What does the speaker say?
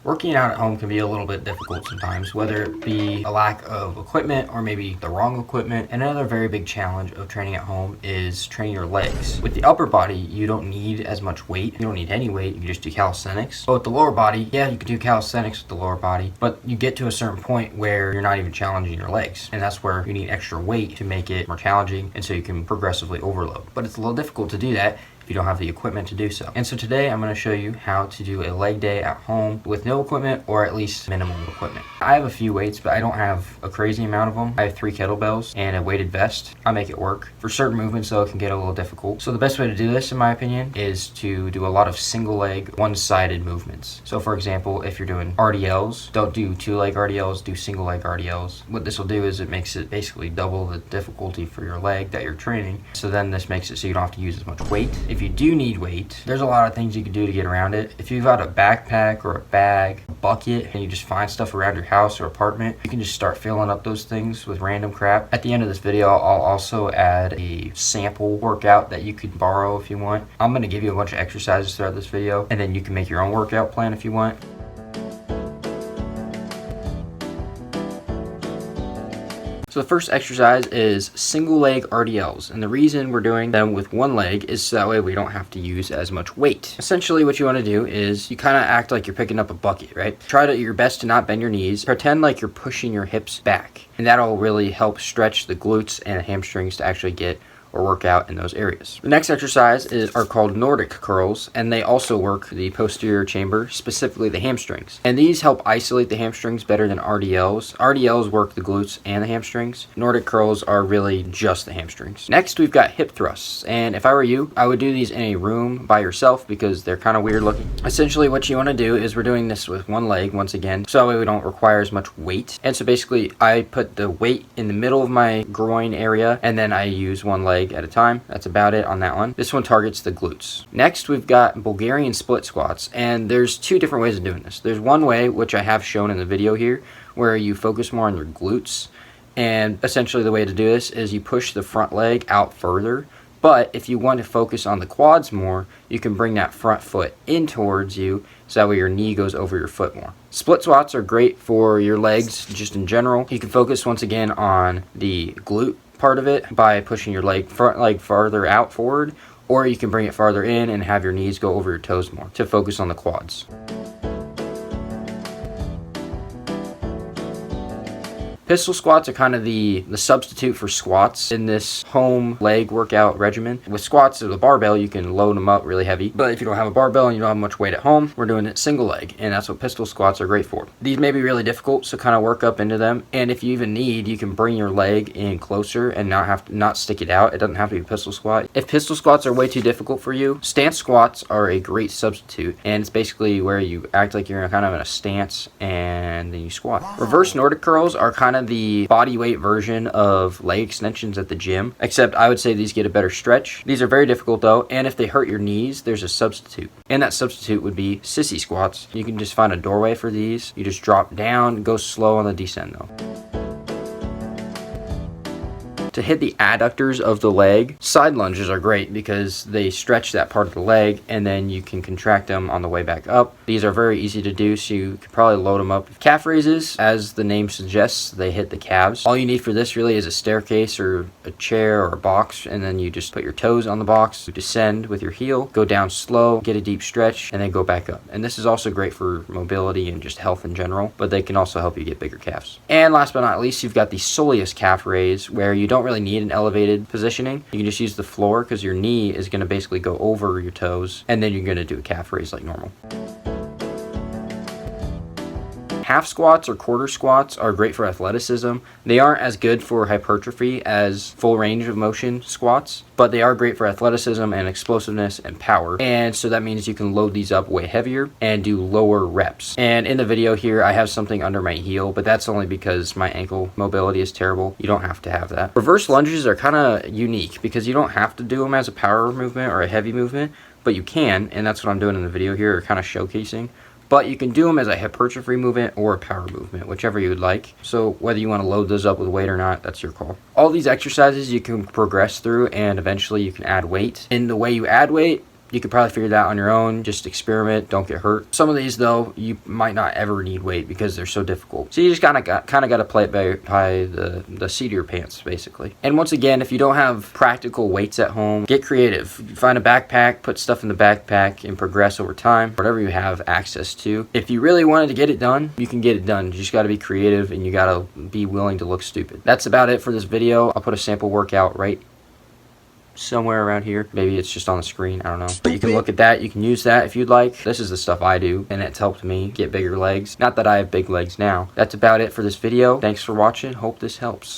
Working out at home can be a little bit difficult sometimes, whether it be a lack of equipment or maybe the wrong equipment. And another very big challenge of training at home is training your legs. With the upper body, you don't need as much weight. You don't need any weight. You can just do calisthenics. But with the lower body, yeah, you can do calisthenics with the lower body, but you get to a certain point where you're not even challenging your legs. And that's where you need extra weight to make it more challenging, and so you can progressively overload. But it's a little difficult to do that if you don't have the equipment to do so. And so today I'm going to show you how to do a leg day at home with no equipment, or at least minimum equipment. I have a few weights, but I don't have a crazy amount of them. I have 3 kettlebells and a weighted vest. I make it work. For certain movements though, it can get a little difficult. So the best way to do this, in my opinion, is to do a lot of single leg, one-sided movements. So for example, if you're doing RDLs, don't do 2-leg RDLs, do single leg RDLs. What this will do is it makes it basically double the difficulty for your leg that you're training. So then this makes it so you don't have to use as much weight. If you do need weight, there's a lot of things you can do to get around it. If you've got a backpack or a bag, a bucket, and you just find stuff around your house or apartment, you can just start filling up those things with random crap. At the end of this video, I'll also add a sample workout that you could borrow if you want. I'm going to give you a bunch of exercises throughout this video, and then you can make your own workout plan if you want. So the first exercise is single leg RDLs, and the reason we're doing them with one leg is so that way we don't have to use as much weight. Essentially what you want to do is you kind of act like you're picking up a bucket, right? Try to your best to not bend your knees. Pretend like you're pushing your hips back, and that'll really help stretch the glutes and hamstrings to actually get or work out in those areas. The next exercise are called Nordic curls, and they also work the posterior chamber, specifically the hamstrings. And these help isolate the hamstrings better than RDLs. RDLs work the glutes and the hamstrings. Nordic curls are really just the hamstrings. Next, we've got hip thrusts, and if I were you, I would do these in a room by yourself because they're kind of weird looking. Essentially, what you want to do is we're doing this with one leg once again, so that way we don't require as much weight. And so basically, I put the weight in the middle of my groin area, and then I use one leg at a time. That's about it on that one. This one targets the glutes. Next, we've got Bulgarian split squats, and there's 2 different ways of doing this. There's one way, which I have shown in the video here, where you focus more on your glutes, and essentially the way to do this is you push the front leg out further. But if you want to focus on the quads more, you can bring that front foot in towards you, so that way your knee goes over your foot more. Split squats are great for your legs just in general. You can focus once again on the glute part of it by pushing your front leg farther out forward, or you can bring it farther in and have your knees go over your toes more to focus on the quads. Pistol squats are kind of the substitute for squats in this home leg workout regimen. With squats with a barbell, you can load them up really heavy. But if you don't have a barbell and you don't have much weight at home, we're doing it single leg, and that's what pistol squats are great for. These may be really difficult, so kind of work up into them. And if you even need, you can bring your leg in closer and not stick it out. It doesn't have to be a pistol squat. If pistol squats are way too difficult for you, stance squats are a great substitute. And it's basically where you act like you're kind of in a stance and then you squat. Reverse Nordic curls are kind of the body weight version of leg extensions at the gym, except I would say these get a better stretch. These are very difficult though, and if they hurt your knees, there's a substitute, and that substitute would be sissy squats. You can just find a doorway for these. You just drop down, go slow on the descend though. To hit the adductors of the leg, side lunges are great because they stretch that part of the leg, and then you can contract them on the way back up. These are very easy to do, so you could probably load them up. Calf raises, as the name suggests, they hit the calves. All you need for this really is a staircase or a chair or a box, and then you just put your toes on the box, descend with your heel, go down slow, get a deep stretch, and then go back up. And this is also great for mobility and just health in general, but they can also help you get bigger calves. And last but not least, you've got the soleus calf raise, where you don't really need an elevated positioning. You can just use the floor because your knee is going to basically go over your toes, and then you're going to do a calf raise like normal. Half squats or quarter squats are great for athleticism. They aren't as good for hypertrophy as full range of motion squats, but they are great for athleticism and explosiveness and power. And so that means you can load these up way heavier and do lower reps. And in the video here, I have something under my heel, but that's only because my ankle mobility is terrible. You don't have to have that. Reverse lunges are kind of unique because you don't have to do them as a power movement or a heavy movement, but you can, and that's what I'm doing in the video here, kind of showcasing. But you can do them as a hypertrophy movement or a power movement, whichever you would like. So whether you want to load those up with weight or not, that's your call. All these exercises you can progress through, and eventually you can add weight. And the way you add weight You could probably figure that out on your own. Just experiment, don't get hurt. Some of these though, you might not ever need weight because they're so difficult. So you just kind of got to play it by the seat of your pants, basically. And once again, if you don't have practical weights at home, get creative. Find a backpack, put stuff in the backpack, and progress over time, whatever you have access to. If you really wanted to get it done, you can get it done. You just got to be creative, and you got to be willing to look stupid. That's about it for this video. I'll put a sample workout right somewhere around here. Maybe it's just on the screen, I don't know. But you can look at that, you can use that if you'd like. This is the stuff I do, and it's helped me get bigger legs. Not that I have big legs now. That's about it for this video. Thanks for watching. Hope this helps.